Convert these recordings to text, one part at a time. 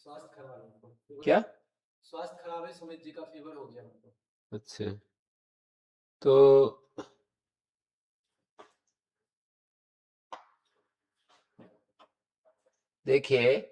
स्वास्थ्य खराब है उनको। क्या? स्वास्थ्य खराब है, सुमित जी का फीवर हो गया उनको। अच्छा, तो देखिए,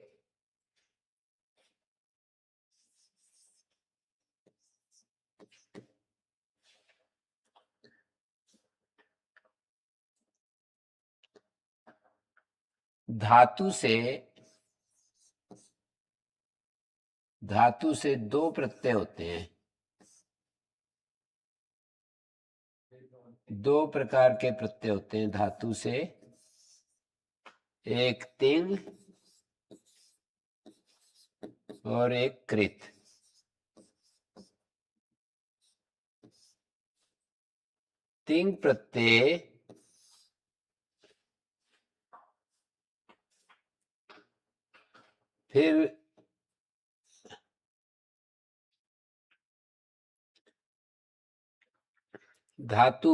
धातु से दो प्रत्यय होते हैं। दो प्रकार के प्रत्यय होते हैं धातु से, एक तिंग और एक कृत। तिंग प्रत्यय फिर धातु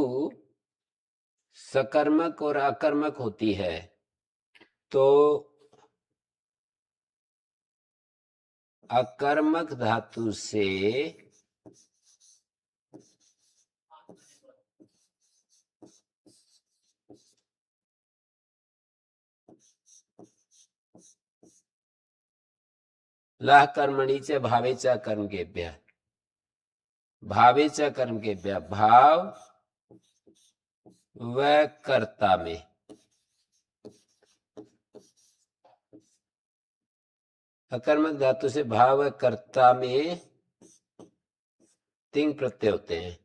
सकर्मक और अकर्मक होती है, तो अकर्मक धातु से लह कर्मणि च भावे च कर्मकेभ्यः, भावे च कर्मकेभ्यः, भाव व कर्ता में। अकर्मक धातु से भाव व कर्ता में तिंग प्रत्यय होते हैं।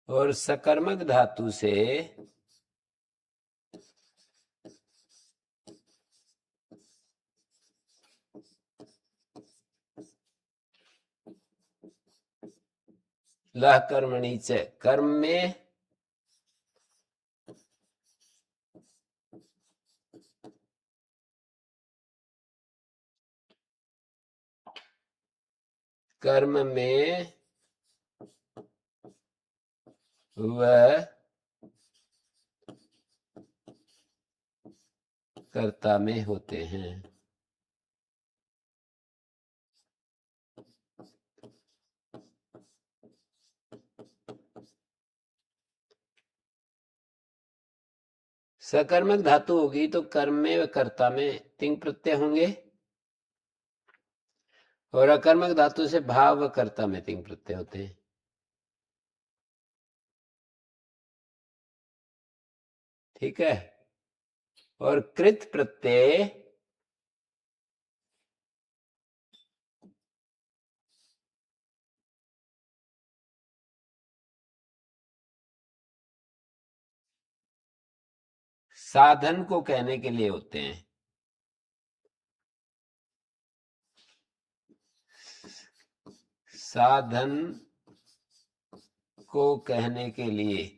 और सकर्मक धातु से लह कर्मणि च, कर्म में वह कर्ता में होते हैं। सकर्मक धातु होगी तो कर्म में व कर्ता में तिंग प्रत्यय होंगे, और अकर्मक धातु से भाव व कर्ता में तिंग प्रत्यय होते हैं। ठीक है। और कृत प्रत्यय साधन को कहने के लिए होते हैं। साधन को कहने के लिए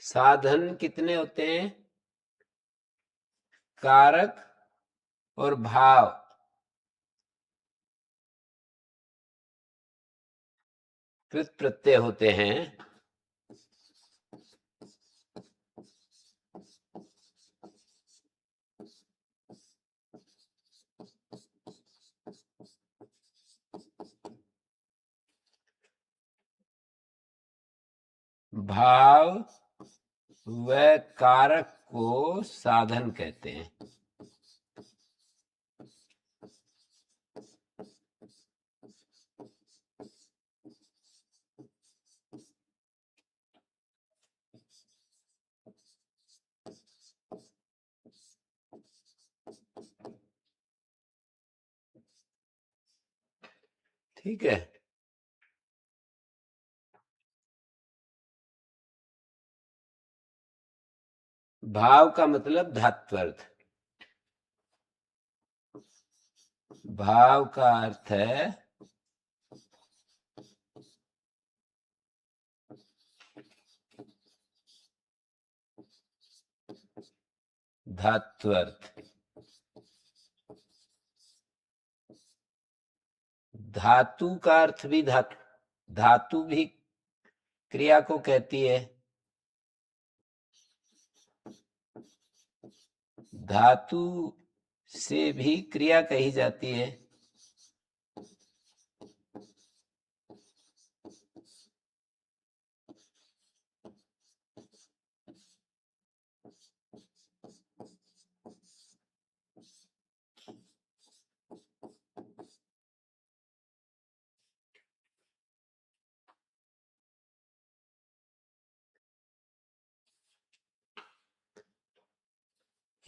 साधन कितने होते हैं? कारक और भाव, कृत प्रत्यय होते हैं। भाव व कारक को साधन कहते हैं। ठीक है। भाव का मतलब धात्वर्थ। भाव का अर्थ है धात्वर्थ। धातु का अर्थ भी धातु भी क्रिया को कहती है। धातु से भी क्रिया कही जाती है।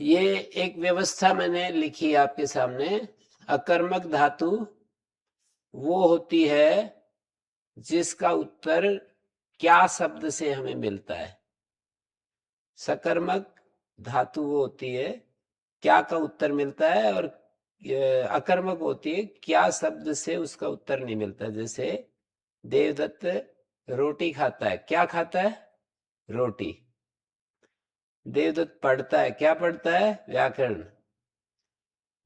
ये एक व्यवस्था मैंने लिखी आपके सामने। अकर्मक धातु वो होती है जिसका उत्तर क्या शब्द से हमें मिलता है। सकर्मक धातु वो होती है क्या का उत्तर मिलता है, और अकर्मक होती है क्या शब्द से उसका उत्तर नहीं मिलता। जैसे देवदत्त रोटी खाता है, क्या खाता है? रोटी। देवदत्त पढ़ता है, क्या पढ़ता है? व्याकरण।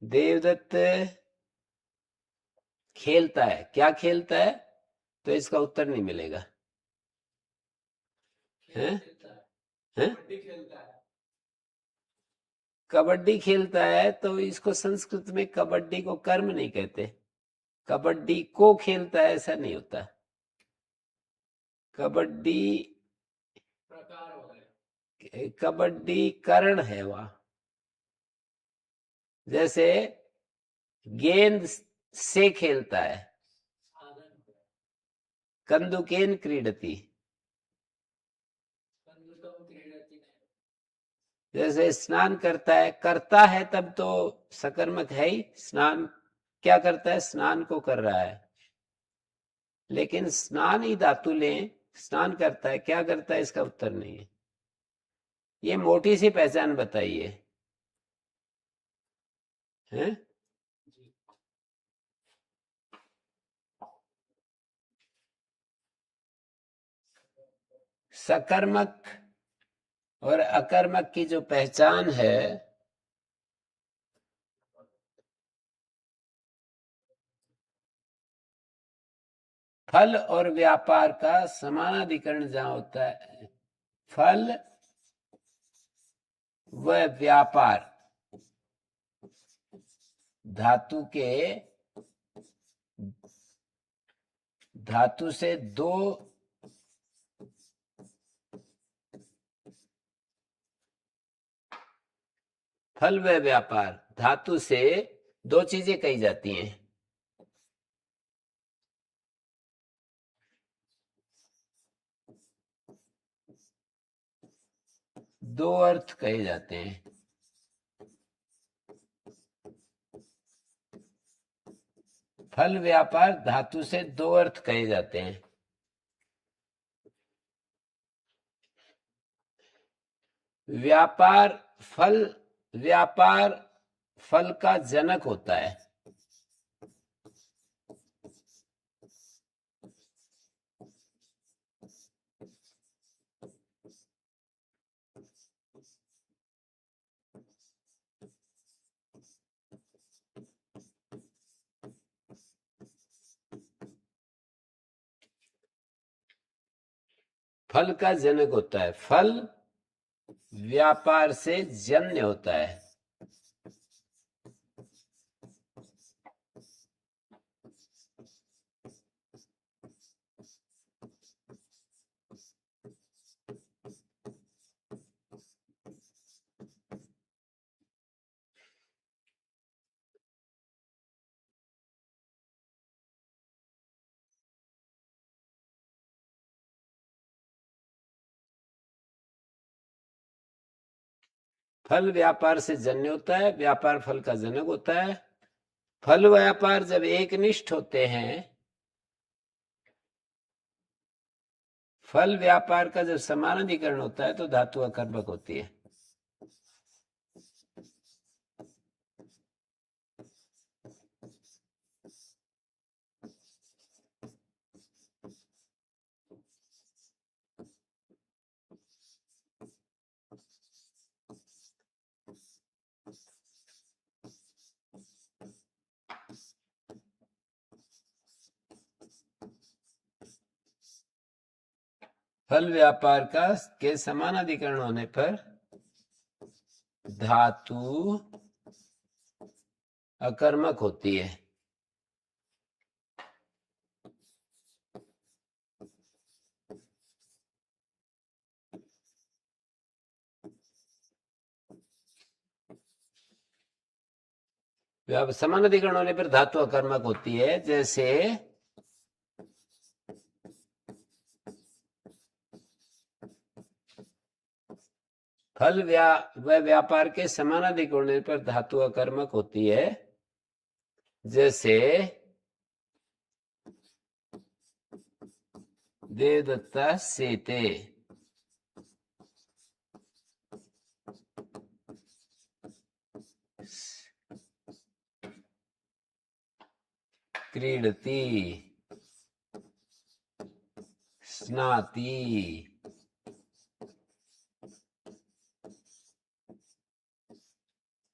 देवदत्त खेलता है, क्या खेलता है? तो इसका उत्तर नहीं मिलेगा। हैं? हैं? कबड्डी खेलता है। कबड्डी खेलता है तो इसको संस्कृत में कबड्डी को कर्म नहीं कहते। कबड्डी को खेलता है ऐसा नहीं होता। कबड्डी प्रकार हो गए। कबड्डी करण है वह। जैसे गेंद से खेलता है, कंदुकेन क्रीडति। जैसे स्नान करता है, करता है तब तो सकर्मक है ही। स्नान क्या करता है? स्नान को कर रहा है। लेकिन स्नान ही धातु लें, स्नान करता है, क्या करता है? इसका उत्तर नहीं है। ये मोटी सी पहचान बताइए। हैं? सकर्मक और अकर्मक की जो पहचान है, फल और व्यापार का समानाधिकरण जहां होता है, फल व व्यापार धातु से दो फल व व्यापार धातु से दो चीजें कही जाती हैं। दो अर्थ कहे जाते हैं। फल व्यापार धातु से दो अर्थ कहे जाते हैं। व्यापार फल का जनक होता है। फल का जनक होता है। फल व्यापार से जन्य होता है। फल व्यापार से जन्य होता है, व्यापार फल का जनक होता है। फल व्यापार जब एक निष्ठ होते हैं, फल व्यापार का जब समानाधिकरण होता है तो धातु अकर्मक होती है। फल व्यापार का के समानाधिकरण होने पर धातु अकर्मक होती है। समानाधिकरण होने पर धातु अकर्मक होती है। जैसे फल व व्यापार के समानाधिकरण होने पर धातु अकर्मक होती है। जैसे देवदत्ता सेते, क्रीडति, स्नाति,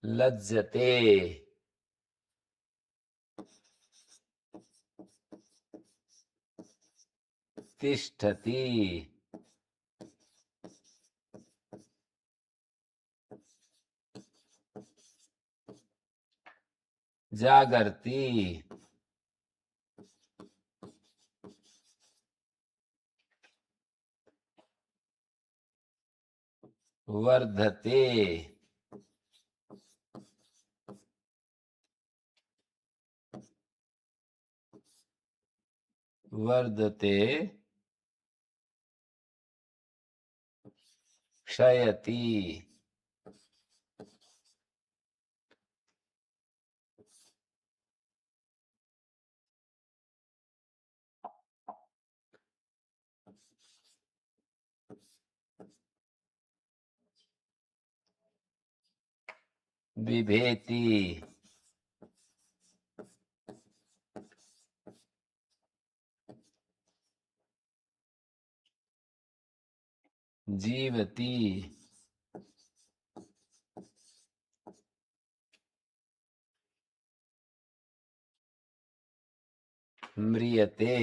लज्जते, तिष्ठति, जागर्ति, वर्धते, वर्धते, क्षयति, बिभेति, जीवति, म्रियते,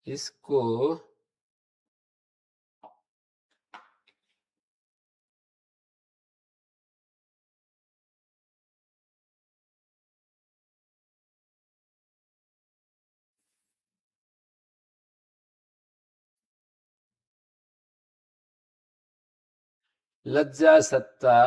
इसको लज्जा सत्ता,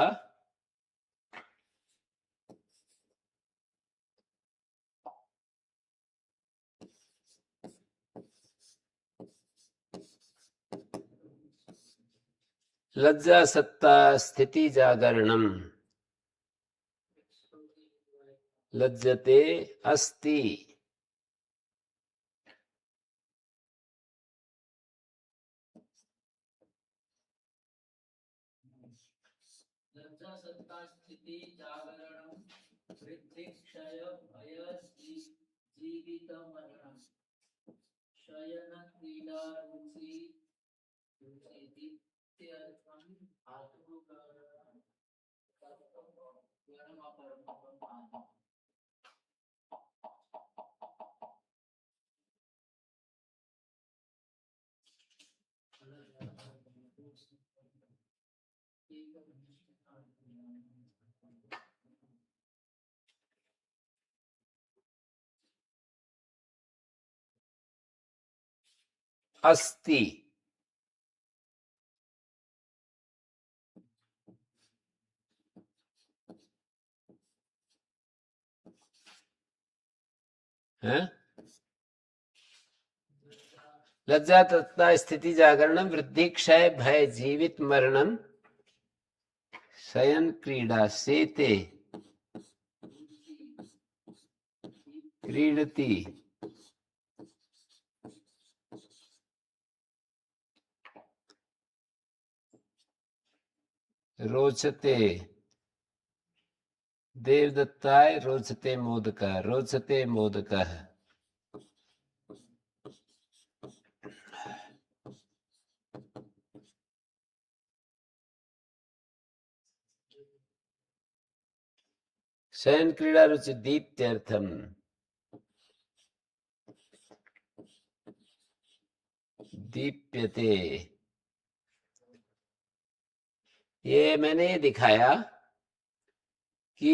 लज्जा सत्ता स्थिति जागरणम, लज्जते अस्ति, लज्जा सत्ता स्थिति जागरणम वृद्धि क्षय भय जीवित मरणम शयन क्रीडा रुचि रुचि इत्यर्थम धातु अस्ति, है? लज्जा तत्ता स्थिति जागरणम वृद्धि क्षय भय जीवित मरणम शयन क्रीडा सेते क्रीडति रोचते, देवदत्ताय रोचते मोदका, रोचते मोदकः, शयन क्रीड़ा रुचि दीप्त्यर्थम, दीप्यते। ये मैंने ये दिखाया कि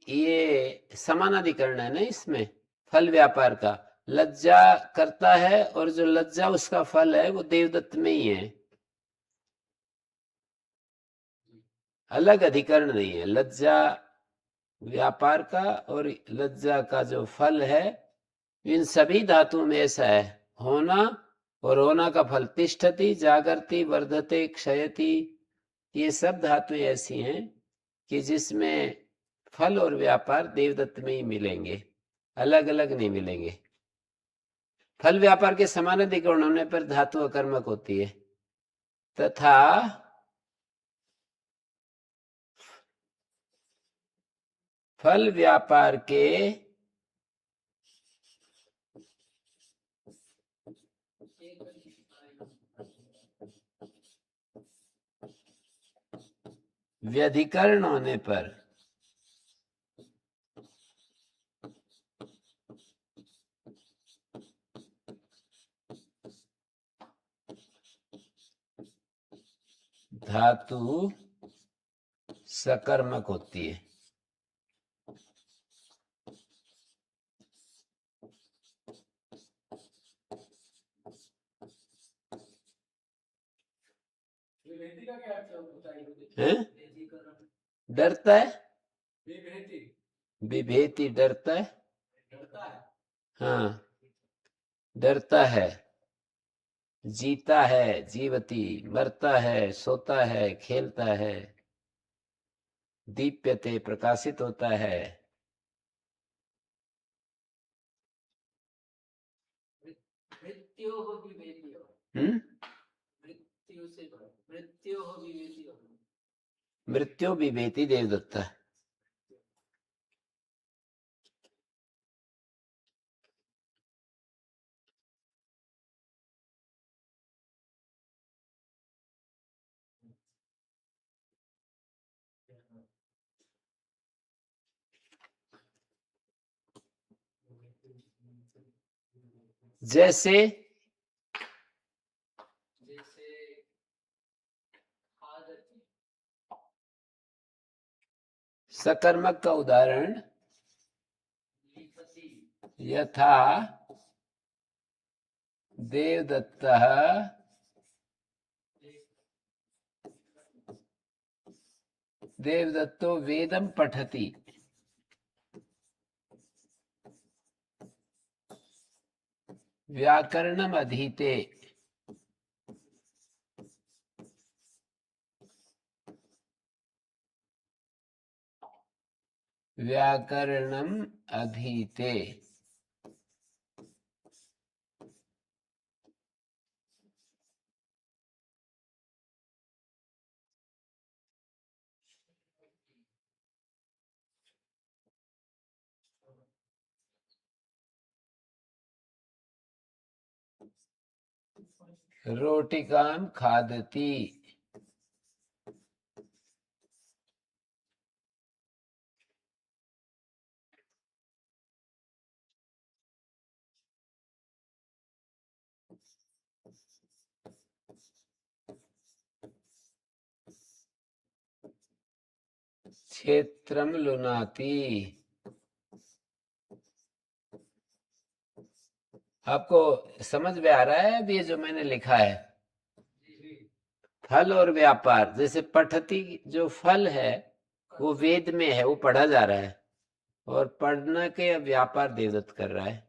ये समानाधिकरण है ना, इसमें फल व्यापार का। लज्जा करता है और जो लज्जा उसका फल है वो देवदत्त में ही है, अलग अधिकरण नहीं है। लज्जा व्यापार का और लज्जा का जो फल है, इन सभी धातुओं में ऐसा है। होना और होना का फल, तिष्ठति, जागृति, वर्धते, क्षयति, ये सब धातुएं ऐसी हैं कि जिसमें फल और व्यापार देवदत्त में ही मिलेंगे, अलग अलग नहीं मिलेंगे। फल व्यापार के समानाधिकरण होने पर धातु अकर्मक होती है, तथा फल व्यापार के व्यधिकरण होने पर धातु सकर्मक होती है। हैं? डरता है, विभेति डरता है, हाँ डरता है। जीता है, जीवती, मरता है, सोता है, खेलता है। दीप्यते, प्रकाशित होता है। मृत्योः विवेक्यो, हम्म, मृत्यु से मृत्योः विवेक्यो। मृत्यु विभेति देवदत्ता है। जैसे जैसे खादति, सकर्मक का उदाहरण, लिखति, यथा देवदत्तः देवदत्तो वेदं पठति, व्याकरणम अधीते। व्याकरणम अधीते, रोटिकां खादति। क्षेत्रम लुनाति। आपको समझ में आ रहा है अब ये जो मैंने लिखा है? फल और व्यापार, जैसे पठती जो फल है वो वेद में है, वो पढ़ा जा रहा है, और पढ़ने के व्यापार देवदत्त कर रहा है।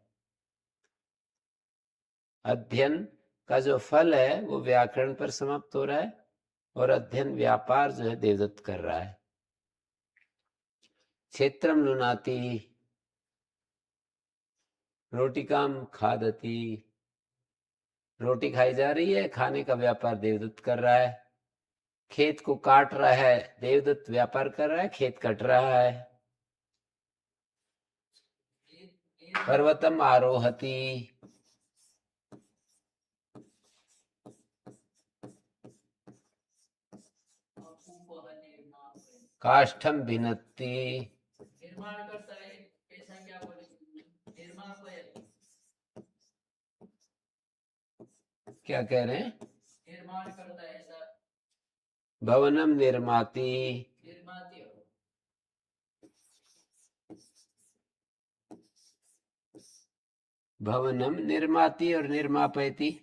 अध्ययन का जो फल है वो व्याकरण पर समाप्त हो रहा है, और अध्ययन व्यापार जो है देवदत्त कर रहा है। क्षेत्रम लुनाति, रोटिकाम खादति, रोटी खाई जा रही है, खाने का व्यापार देवदत्त कर रहा है। खेत को काट रहा है, देवदत्त व्यापार कर रहा है, खेत कट रहा है। पर्वतम आरोहति, काष्ठम भिनत्ति, निर्माण करता है ऐसा क्या बोलेंगे? निर्मापय, क्या कह रहे हैं? निर्माण करता है ऐसा भवनम निर्माति, निर्माती हो। भवनम निर्माति और निर्मापयति।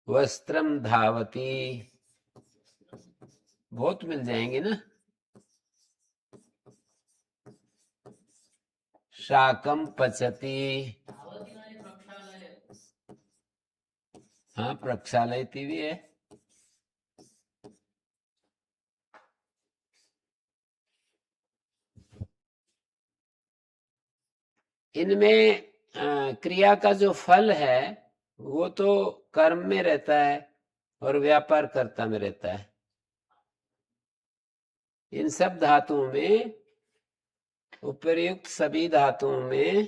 वस्त्रम धावती, बहुत मिल जाएंगे ना। शाकम पचती, धावती माने प्रक्षालय, हाँ प्रक्षालयती भी है। इनमें क्रिया का जो फल है वो तो कर्म में रहता है और व्यापार कर्ता में रहता है। इन सब धातुओं में, उपर्युक्त सभी धातुओं में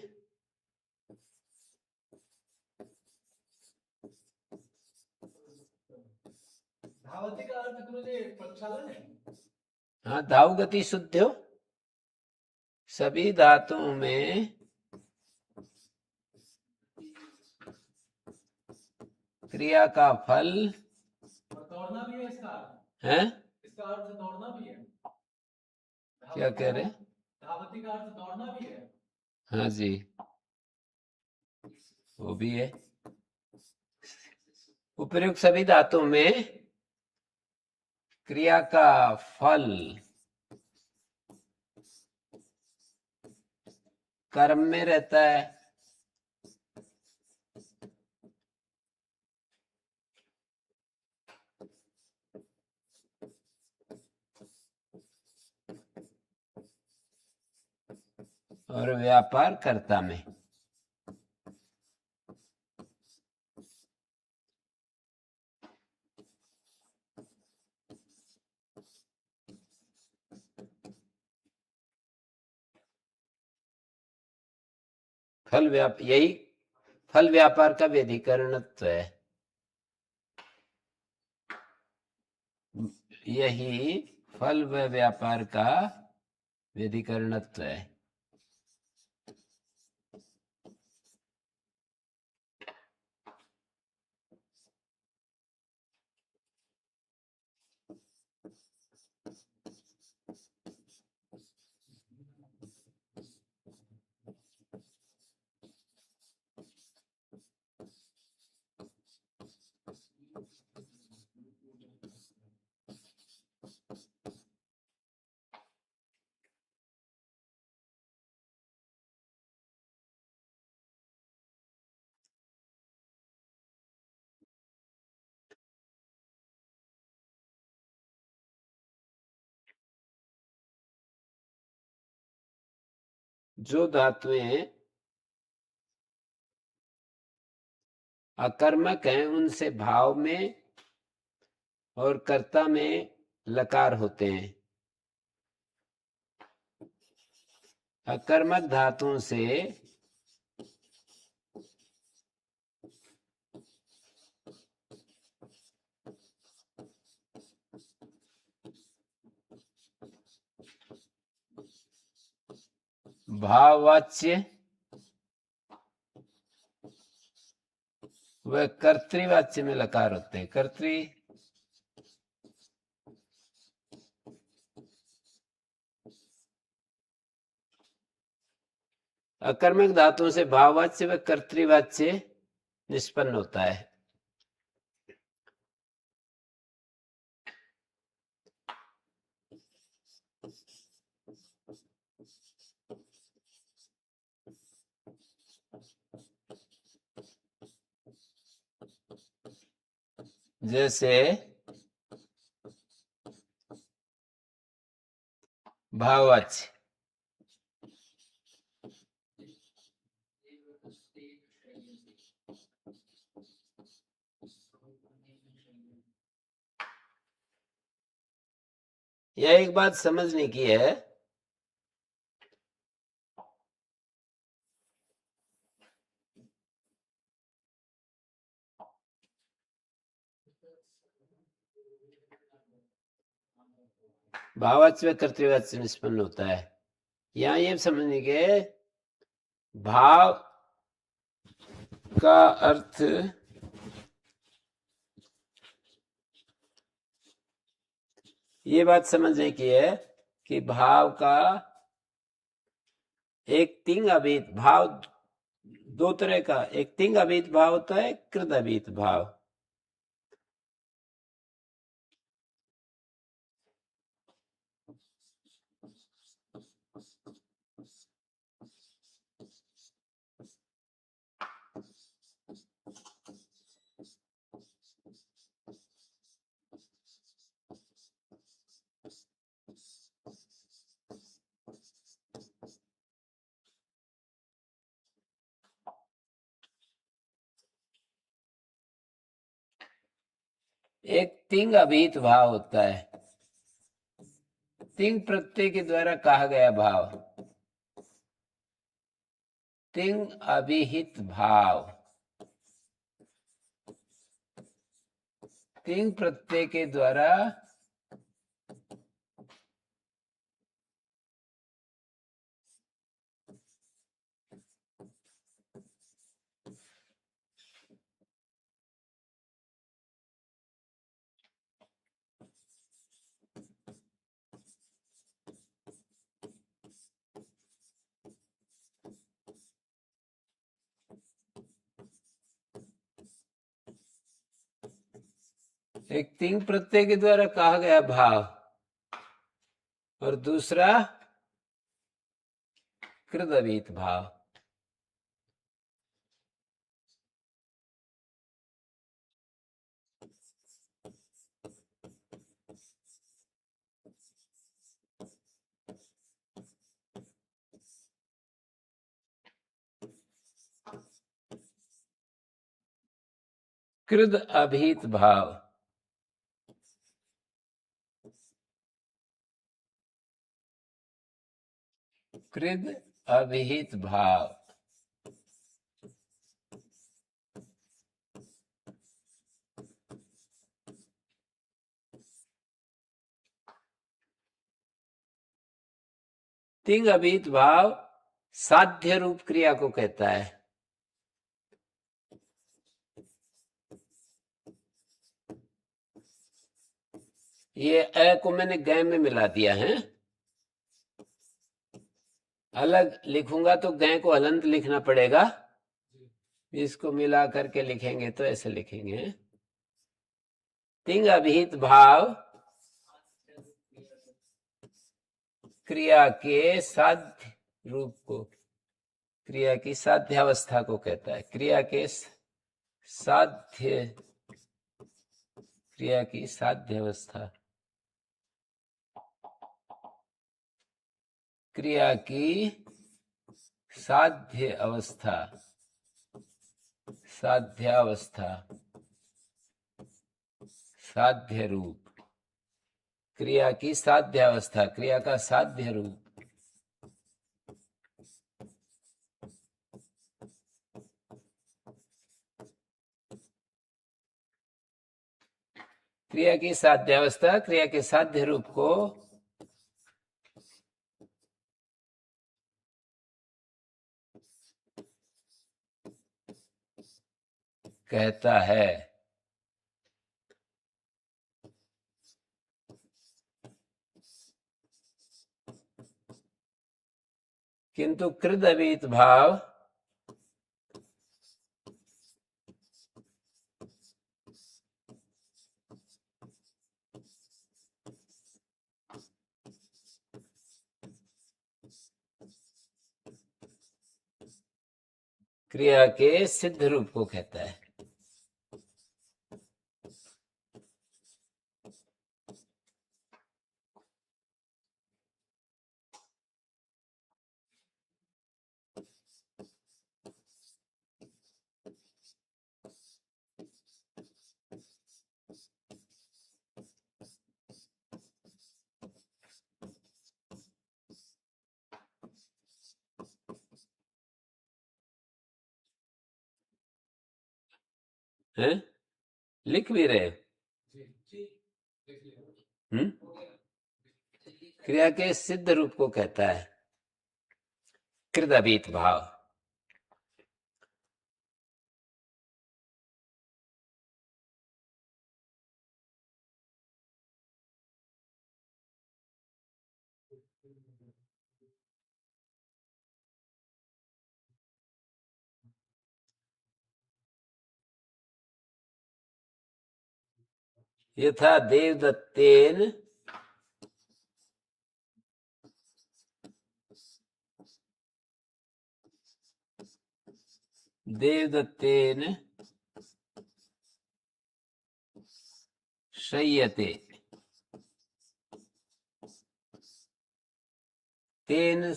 धावती का अर्थ गुरुजी प्रक्षालन है। हाँ धाव गति शुद्ध हो। सभी धातुओं में क्रिया का फल और दौड़ना भी है इसका। है। इसका अर्थ दौड़ना भी है। क्या कह रहे हैं? धावती का अर्थ दौड़ना भी है। हाँ जी, वो भी है। उपर्युक्त सभी धातुओं में क्रिया का फल कर्म में रहता है। और व्यापार कर्ता में। यही फल व्यापार का व्यधिकरणत्व है। यही फल व व्यापार का व्यधिकरणत्व है। जो धातुएं अकर्मक हैं उनसे भाव में और कर्ता में लकार होते हैं। अकर्मक धातुओं से भाववाच्य व कर्तृवाच्य में लकार होते हैं। कर्तृ अकर्मक धातुओं से भाववाच्य व कर्तृवाच्य निष्पन्न होता है। जैसे भाववाच्य, यह एक बात समझने की है भाववाच्य में कर्तृवाच्य निष्पन्न होता है। यहाँ ये समझने के भाव का अर्थ ये बात समझने की है कि भाव का एक तिंग अभीत भाव दो तरह का, एक तिंग अभीत भाव होता है, कृत अभीत भाव। एक तिंग अभीत भाव होता है, तिंग प्रत्यय के द्वारा कहा गया भाव, तिंग अभिहित भाव। तिंग प्रत्यय के द्वारा एक तिंग प्रत्यय के द्वारा कहा गया भाव और दूसरा कृत अभीत भाव। कृत अभीत भाव कृत अभिहित भाव तिंग अभीत भाव साध्य रूप क्रिया को कहता है। ये अ को मैंने ग में मिला दिया है, अलग लिखूंगा तो ग को हलंत लिखना पड़ेगा, इसको मिला करके लिखेंगे तो ऐसे लिखेंगे। तिंग अभिहित भाव क्रिया के साध्य रूप को, क्रिया की साध्यावस्था को कहता है। क्रिया के साध्य, क्रिया की साध्यावस्था, क्रिया की साध्य अवस्था, साध्यावस्था, साध्य रूप, क्रिया की साध्यावस्था, क्रिया का साध्य रूप। क्रिया की साध्यावस्था, क्रिया के साध्य रूप को कहता है। किंतु कृत अभीत भाव क्रिया के सिद्ध रूप को कहता है। हैं? लिख भी रहे? क्रिया के सिद्ध रूप को कहता है कृदवीत भाव। यथा देवदत्तेन देवदत्तेन शय्यते तेन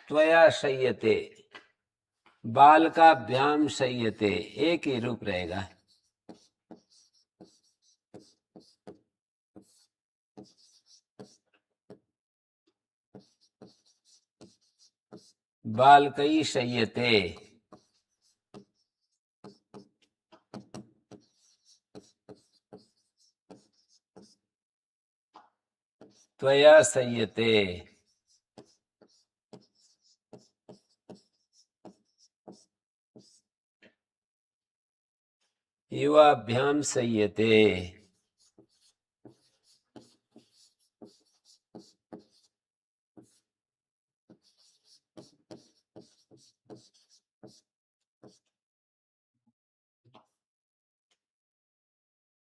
त्वया शय्यते बालकाभ्याम शय्यते, एक ही रूप रहेगा। बालकई शय्यते, त्वया शय्यते, युवाभ्याम शय्यते,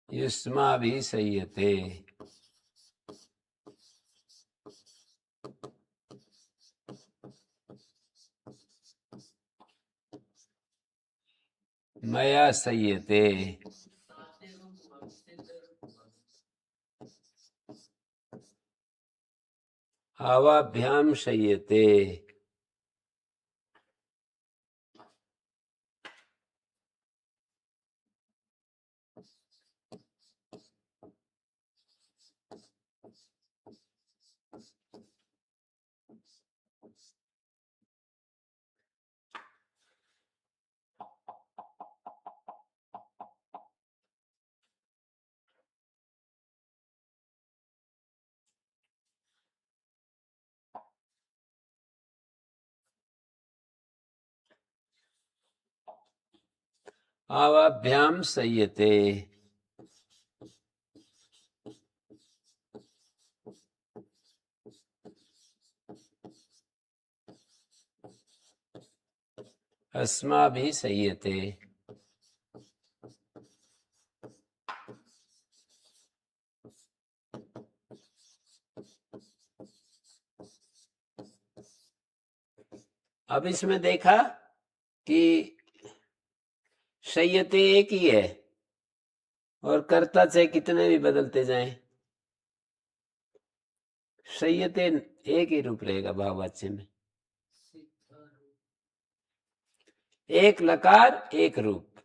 युष्माभिः शय्यते। मया शय्यते, साध्य रूप हुआ, सिद्ध रूप हुआ। आवाभ्याम शय्यते, आवाभ्याम शय्यते, अस्माभिः शय्यते। अब इसमें देखा कि शय्यते एक ही है और कर्ता चाहे कितने भी बदलते जाएं, शय्यते एक ही रूप रहेगा भाववाच्य में। एक लकार एक रूप,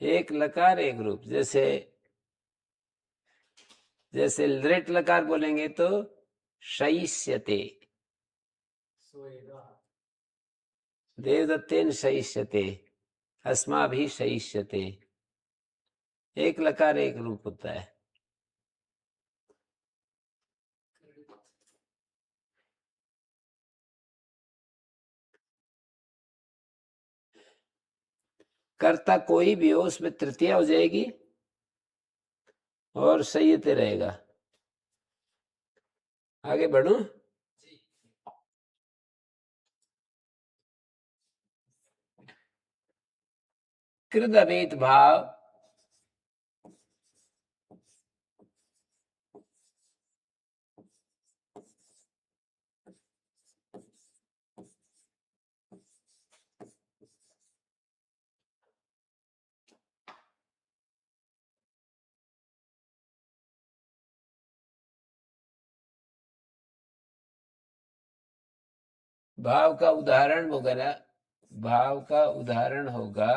एक लकार एक रूप। जैसे जैसे लृट लकार बोलेंगे तो शयिष्यते, सोएगा। देवदत्तेन शयिष्यते, अस्माभिः शयिष्यते। एक लकार एक रूप होता है। कर्ता कोई भी हो उसमें तृतीया हो जाएगी और शय्यते रहेगा। आगे बढ़ूं? कृद अवेत भाव भाव का उदाहरण वगैरह, भाव का उदाहरण होगा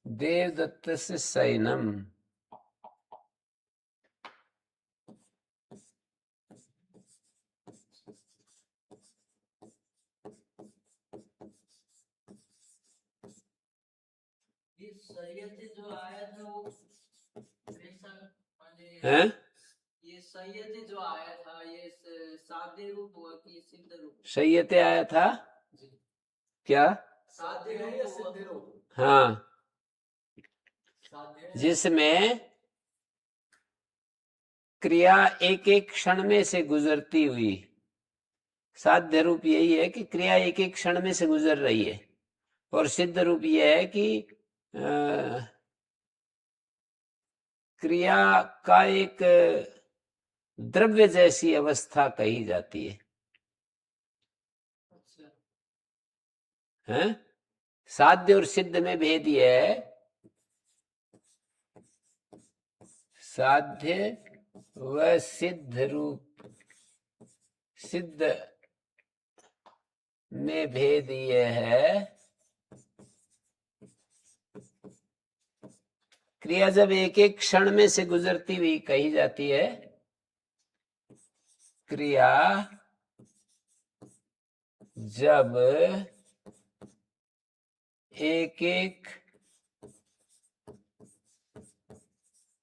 देवदत्त से शयनम, संयत जो आया था वो वैसा माने हैं? ये संयत जो आया था ये साध्य रूप हुआ कि सिद्ध रूप? शय्यते आया था क्या? साध्य है या सिद्ध रूप? हाँ, साध्य है। जिसमें क्रिया एक एक क्षण में से गुजरती हुई। साध्य रूप यही है कि क्रिया एक एक क्षण में से गुजर रही है, और सिद्ध रूप यह है कि क्रिया का एक द्रव्य जैसी अवस्था कही जाती है। अच्छा। हैं? साध्य और सिद्ध में भेद यह है, साध्य व सिद्ध रूप, सिद्ध में भेद यह है, क्रिया जब एक एक क्षण में से गुजरती हुई कही जाती है, क्रिया जब एक एक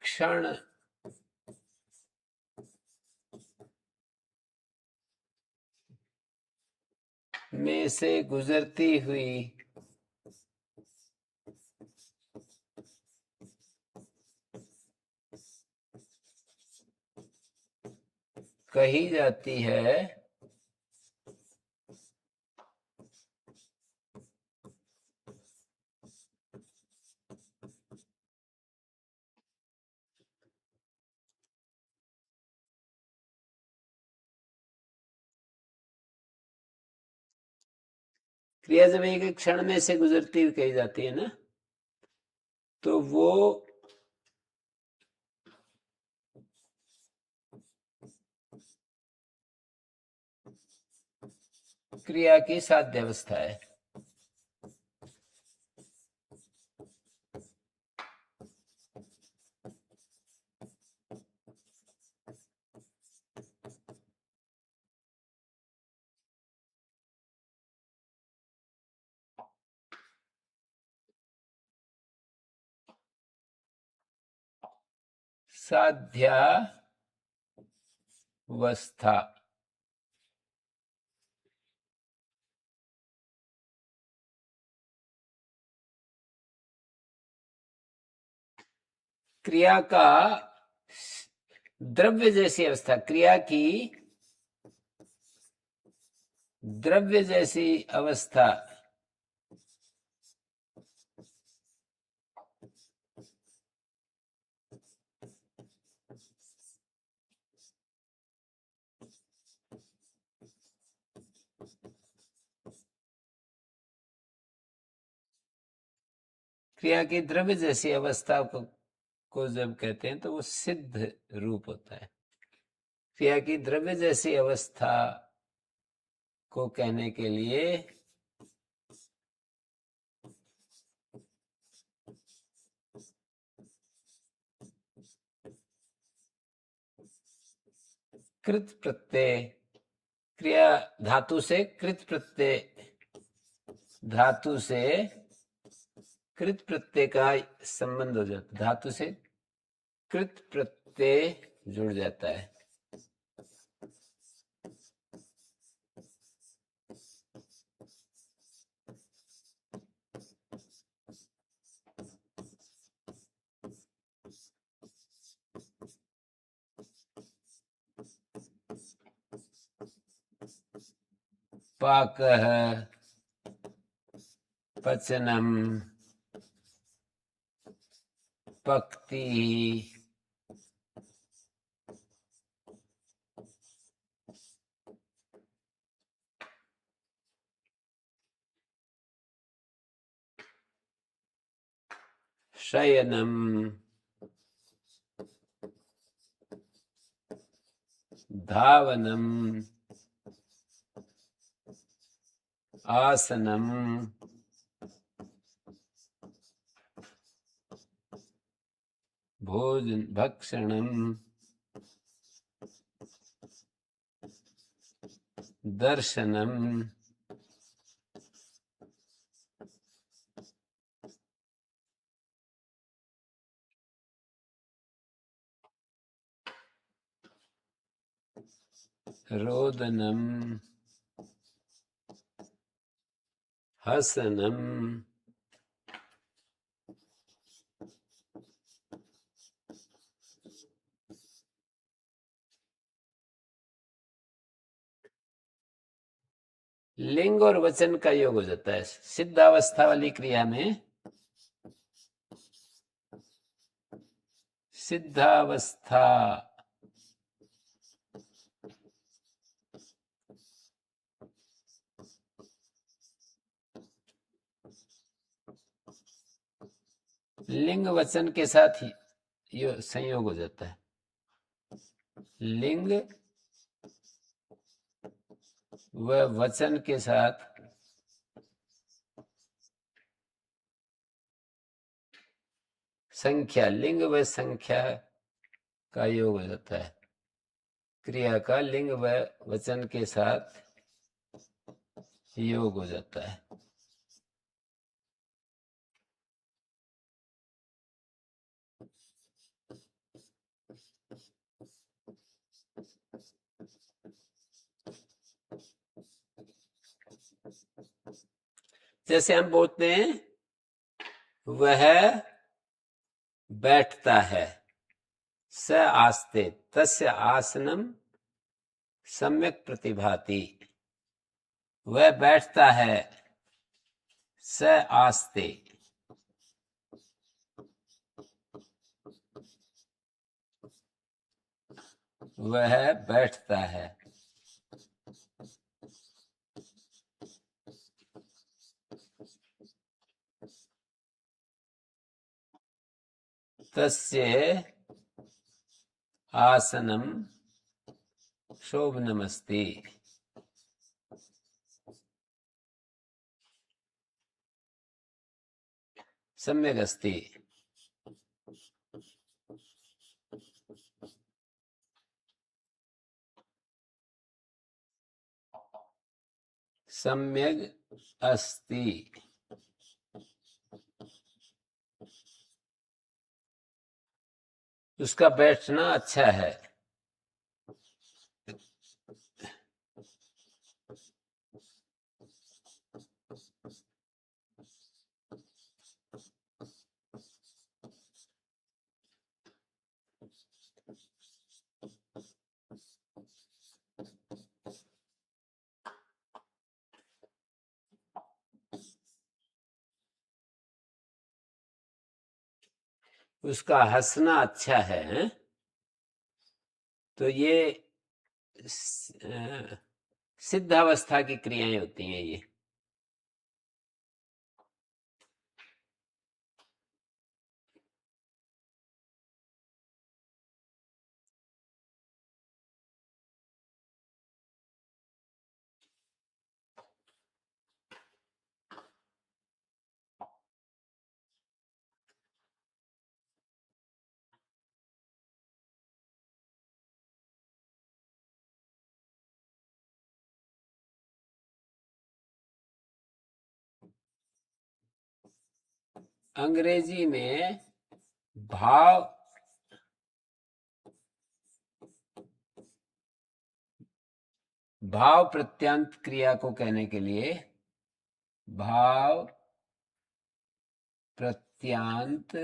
क्षण में से गुजरती हुई कही जाती है, क्रिया जब एक एक क्षण में से गुजरती हुई कही जाती है ना, तो वो क्रिया की साध्य अवस्था है। साध्यावस्था क्रिया का द्रव्य जैसी अवस्था, क्रिया की द्रव्य जैसी अवस्था क्रिया की द्रव्य जैसी अवस्था को जब कहते हैं तो वो सिद्ध रूप होता है। क्रिया की द्रव्य जैसी अवस्था को कहने के लिए कृत प्रत्यय, क्रिया धातु से कृत प्रत्यय, धातु से कृत प्रत्यय का संबंध हो जाता है, धातु से कृत प्रत्यय जुड़ जाता है। पाकः, पचनम, पक्ति, शयनम, धावनम, आसनम, भोजन, भक्षणम, दर्शनम, रोदनम, हसनम, लिंग और वचन का योग हो जाता है सिद्धावस्था वाली क्रिया में। सिद्धावस्था लिंग वचन के साथ ही संयोग हो जाता है। लिंग व वचन के साथ संख्या, लिंग व संख्या का योग हो जाता है। क्रिया का लिंग व वचन के साथ योग हो जाता है। जैसे हम बोलते हैं वह बैठता है, स आस्ते तस्य आसनम सम्यक प्रतिभाति। वह बैठता है, स आस्ते, वह बैठता है। तस्य आसनम शोभनमस्ति। सम्यक अस्ति। सम्यक अस्ति। उसका बैठना अच्छा है। उसका हंसना अच्छा है। तो ये सिद्धावस्था की क्रियाएं होती हैं ये। अंग्रेजी में भाव भाव प्रत्यांत क्रिया को कहने के लिए भाव प्रत्यांत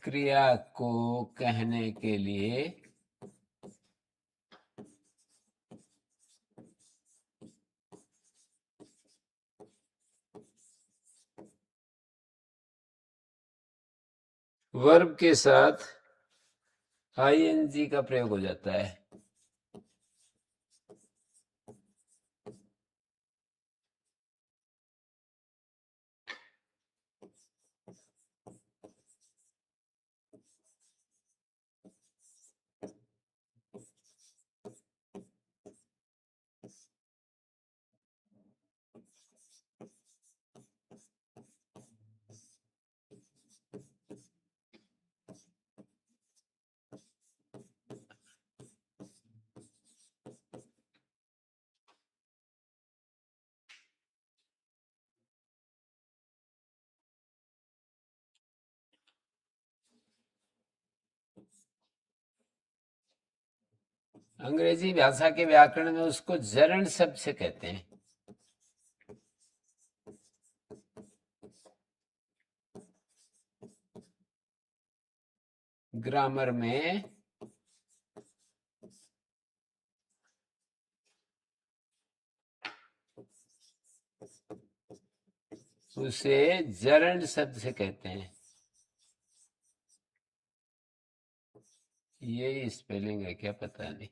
क्रिया को कहने के लिए वर्ब के साथ आईएनजी का प्रयोग हो जाता है। अंग्रेजी भाषा के व्याकरण में उसको जरण शब्द से कहते हैं। ग्रामर में उसे जरण शब्द से कहते हैं। यही स्पेलिंग है क्या पता नहीं।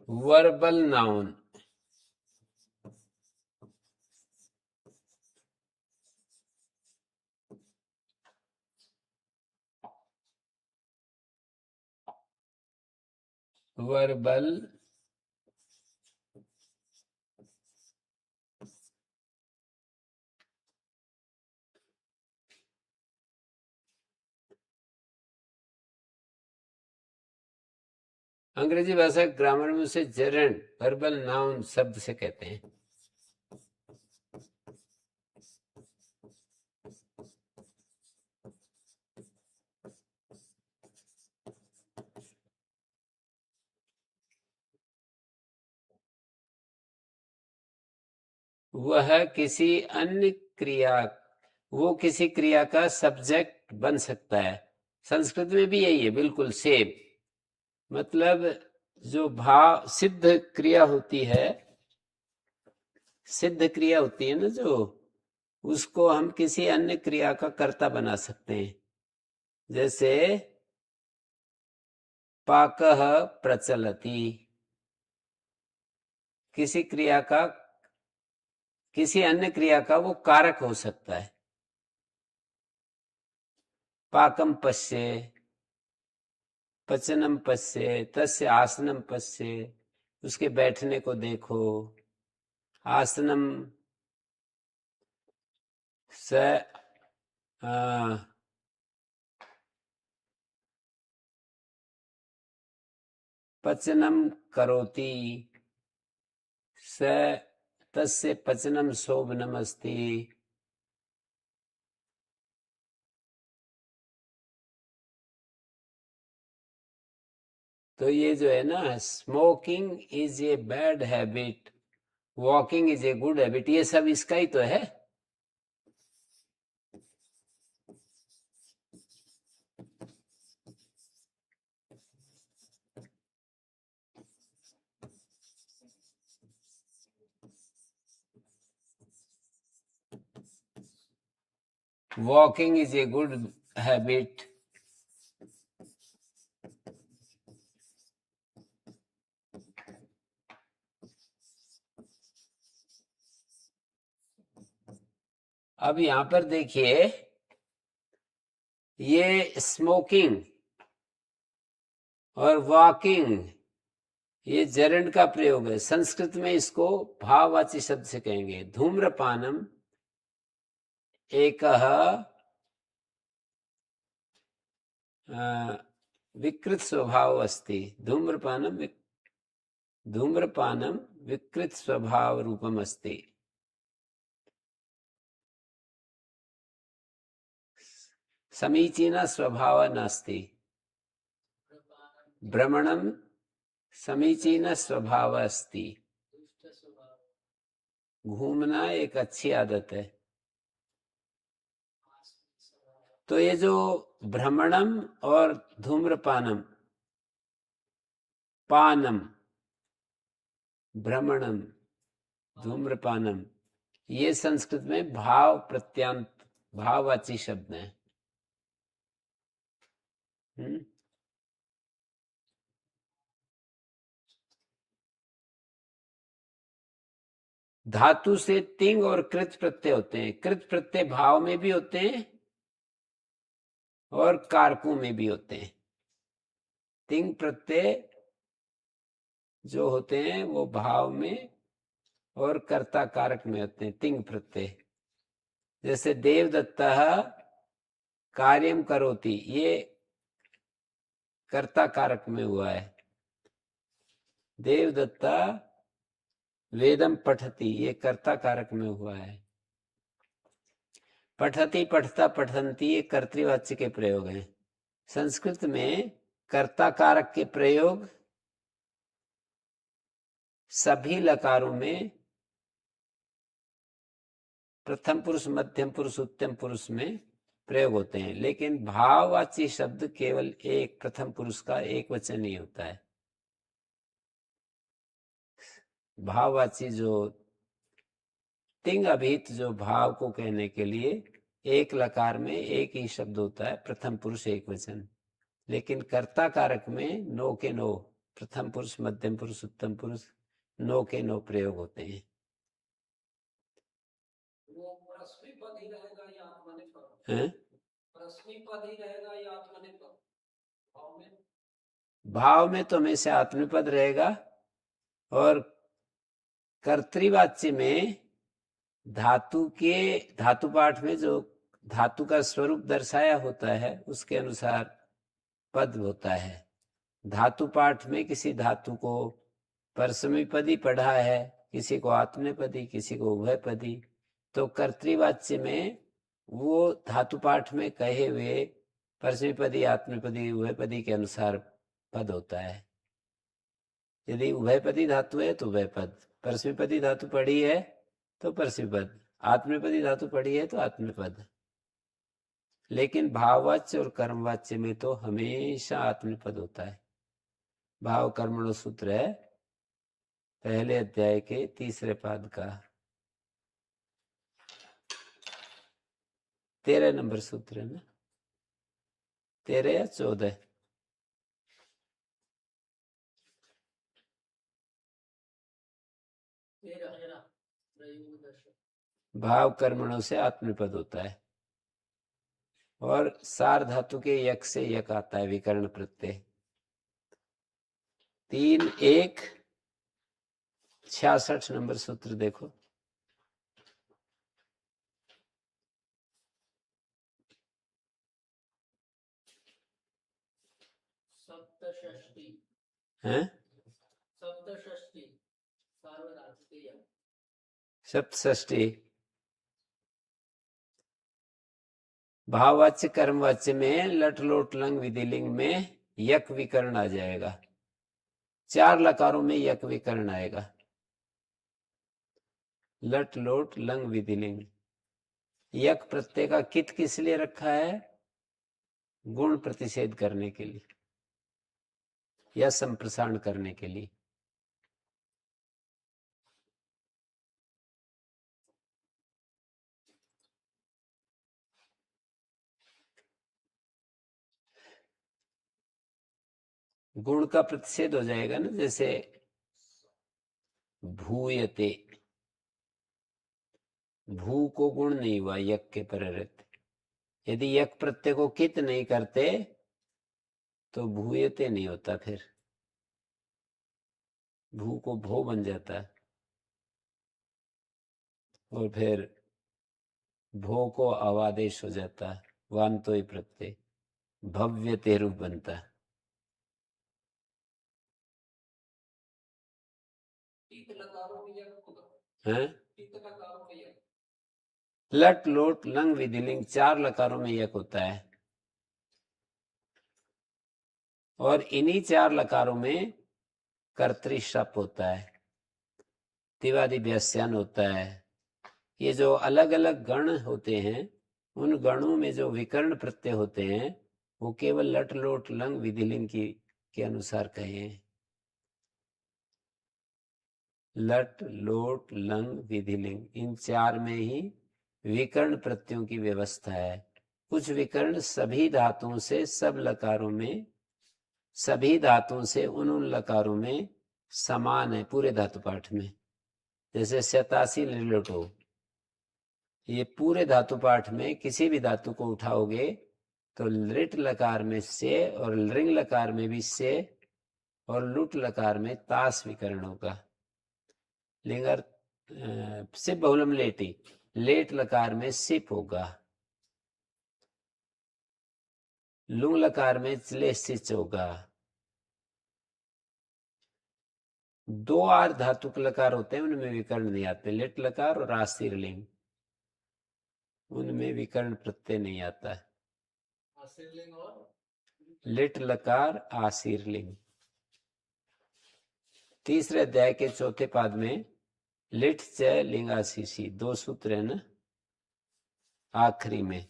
वर्बल नाउन, वर्बल अंग्रेजी भाषा ग्रामर में उसे जरण वर्बल नाउन शब्द से कहते हैं। वह किसी अन्य क्रिया, वो किसी क्रिया का सब्जेक्ट बन सकता है। संस्कृत में भी यही है, बिल्कुल सेम। मतलब जो भाव सिद्ध क्रिया होती है, सिद्ध क्रिया होती है ना जो, उसको हम किसी अन्य क्रिया का कर्ता बना सकते हैं। जैसे पाकः प्रचलति, किसी क्रिया का, किसी अन्य क्रिया का वो कारक हो सकता है। पाकम पश्ये, पचनम पश्ये, तस्य आसनम पश्ये, उसके बैठने को देखो। आसनम स पचनम करोति, स तस्य पचनम शोभनम अस्ति। तो ये जो है ना, smoking is a bad habit, walking is a good habit, ये सब इसका ही तो है। Walking is a good habit, अब यहां पर देखिए, ये स्मोकिंग और वॉकिंग, ये जरण का प्रयोग है। संस्कृत में इसको भाववाची शब्द से कहेंगे। धूम्रपानम एकः विकृत स्वभाव अस्ति। धूम्रपानम विकृत स्वभाव रूपम अस्ति। समीचीन स्वभाव नास्ति। भ्रमणम समीचीन स्वभाव अस्ति। घूमना एक अच्छी आदत है। तो ये जो भ्रमणम और धूम्रपानम, पानम, भ्रमणम, धूम्रपानम, ये संस्कृत में भाव प्रत्यांत, भाववाची शब्द हैं। धातु से तिंग और कृत प्रत्यय होते हैं। कृत प्रत्यय भाव में भी होते हैं और कारकों में भी होते हैं। तिंग प्रत्यय जो होते हैं वो भाव में और कर्ता कारक में होते हैं। तिंग प्रत्यय, जैसे देवदत्तः कार्यम करोति, ये कर्ता कारक में हुआ है। देवदत्ता वेदम पठती, ये कर्ता कारक में हुआ है। पठती, पठता, पठंती, ये कर्तृवाच्य के प्रयोग हैं। संस्कृत में कर्ता कारक के प्रयोग सभी लकारों में प्रथम पुरुष, मध्यम पुरुष, उत्तम पुरुष में प्रयोग होते हैं, लेकिन भाववाची शब्द केवल एक प्रथम पुरुष का एक वचन ही होता है। भाववाची जो तिंग अभित जो भाव को कहने के लिए एक लकार में एक ही शब्द होता है, प्रथम पुरुष एक वचन। लेकिन कर्ता कारक में नो के नो प्रथम पुरुष, मध्यम पुरुष, उत्तम पुरुष, नो के नो प्रयोग होते हैं। वो रश्मि पद ही रहेगा या आत्मनिपद? हैं? रश्मि पद ही रहेगा या आत्मनिपद? भाव में तो हमेशा आत्मनिपद रहेगा, और कर्तृवाच्य में धातु पाठ में जो धातु का स्वरूप दर्शाया होता है उसके अनुसार पद होता है। धातु पाठ में किसी धातु को परसमयपदी पढ़ा है, किसी को आत्मनेपदी, किसी को उभयपदी, तो कर्तृवाच्य में वो धातु पाठ में कहे हुए परसमयपदी, आत्मनेपदी, उभयपदी के अनुसार पद होता है। यदि उभयपदी धातु है तो उभयपद, परसमयपदी धातु पढ़ी है तो परसमयपद, आत्मनेपदी धातु पढ़ी है तो आत्मनेपद। लेकिन भाववाच्य और कर्मवाच्य में तो हमेशा आत्मनेपद होता है। भाव कर्मणो सूत्र है पहले अध्याय के 3 पाद का 13 नंबर सूत्र है ना, 13 या 14? भाव कर्मणों से आत्मनिपद होता है, और सार धातु के यक से यक आता है, विकर्ण प्रत्यय। 3:1:66 नंबर सूत्र देखो। सप्तषष्ठी हैं? सप्तषष्ठी सार्वधातुक यक। सप्तषष्ठी भाववाच्य कर्मवाच्य में लट लोट लंग विधिलिंग में यक विकर्ण आ जाएगा। 4 लकारों में यक विकर्ण आएगा। लट लोट लंग विधिलिंग। यक प्रत्यय का कित किस लिए रखा है? गुण प्रतिषेध करने के लिए या संप्रसारण करने के लिए। गुण का प्रतिषेध हो जाएगा ना, जैसे भूयते, भू को गुण नहीं हुआ यक के पररत। यदि यक प्रत्यय को कित नहीं करते तो भूयते नहीं होता, फिर भू को भो बन जाता है, और फिर भो को अवादेश हो जाता है, वांतो ही प्रत्यय भव्यते रूप बनता है। लट लोट लंग विधिलिंग 4 लकारों में यक होता है, और इन्हीं 4 लकारों में कर्तृशप होता है, तिवादी व्यास्यान होता है। ये जो अलग अलग गण होते हैं, उन गणों में जो विकर्ण प्रत्यय होते हैं वो केवल लट लोट लंग विधिलिंग के अनुसार कहे हैं। लट लोट लंग विधिलिंग, इन 4 में ही विकर्ण प्रत्ययों की व्यवस्था है। कुछ विकर्ण सभी धातुओं से सब लकारों में, सभी धातुओं से उन लकारों में समान है पूरे धातु पाठ में। जैसे शतासी लिलोटो, ये पूरे धातु पाठ में किसी भी धातु को उठाओगे तो लिट लकार में से, और लिंग लकार में भी से, और लुट लकार में तास विकर्ण होगा। लिंगर सिप बहुलम लेटी, लेट लकार में सिप होगा। लुंग लकार में चले सिच होगा। दो आर धातुक लकार होते हैं, उनमें विकर्ण नहीं आते, लिट लकार और आशीर लिंग, उनमें विकर्ण प्रत्यय नहीं आता है। आशीर्लिंग और लिट लकार आशीर लिंग। तीसरे अध्याय के चौथे पाद में लिट च लिंगाशीसी, दो सूत्र है ना आखिरी में।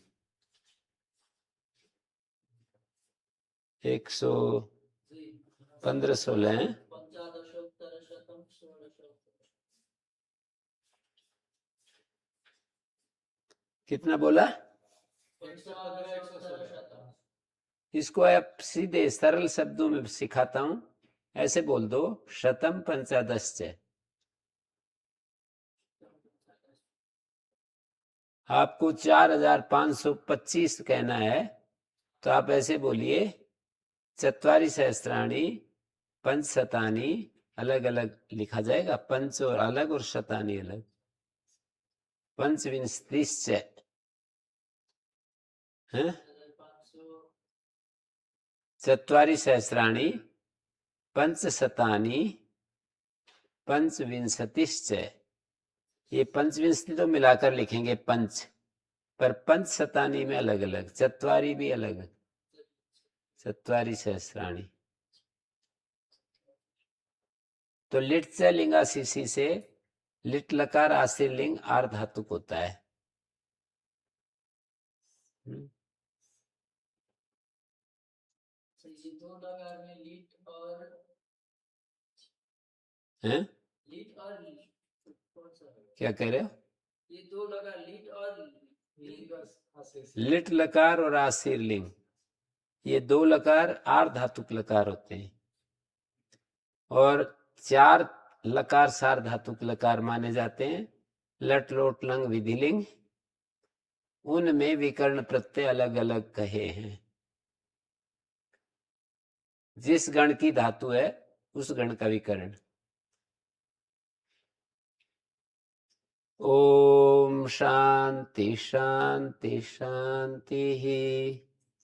115-16 है। पंचादशोत्तरशतम षोडशोत्तर। कितना बोला? पंचादशोत्तरशतम। इसको आप सीधे सरल शब्दों में सिखाता हूं, ऐसे बोल दो, शतम पंचादश। आपको 4525 कहना है तो आप ऐसे बोलिए, चत्वारि सहस्त्राणी पंचशतानी, अलग अलग लिखा जाएगा, पंच और अलग और शतानी अलग, पंचविंशतिश्च है। चत्वारि सहस्राणी पंचशतानी पंचविंशतिश्च। ये पंचविंशति तो मिलाकर लिखेंगे पंच, पर पंचशतानी में अलग अलग, चत्वारी भी अलग, चत्वारि सहस्राणी। तो लिट च लिंगाशीसी से लिट लकार आशीर लिंग आर धातुक होता है। ये दो लकार में लीट और हैं? लीट और कौन सा है? क्या कह रहे हो? ये दो लकार लीट और लिट लकार और आशीर लिंग, ये दो लकार आर धातुक लकार होते हैं, और 4 लकार सार धातुक लकार माने जाते हैं, लट लोट लंग विधिलिंग। उनमें विकर्ण प्रत्यय अलग अलग कहे हैं। जिस गण की धातु है उस गण का विकर्ण। ओम शांति शांति शांति ही।